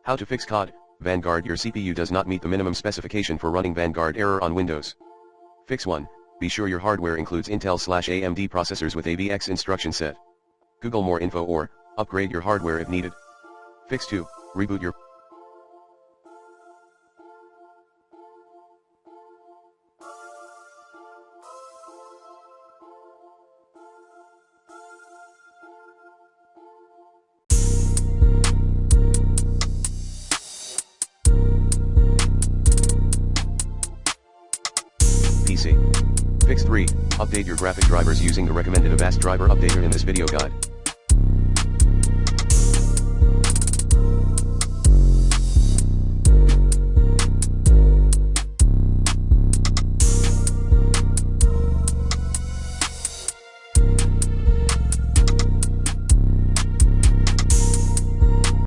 How to fix COD Vanguard. Your CPU does not meet the minimum specification for running Vanguard. Error on Windows. Fix 1. Be sure your hardware includes Intel/AMD processors with AVX instruction set. Google more info or upgrade your hardware if needed. Fix 2. Reboot your PC. Fix 3. Update your graphic drivers using the recommended Avast driver updater in this video guide.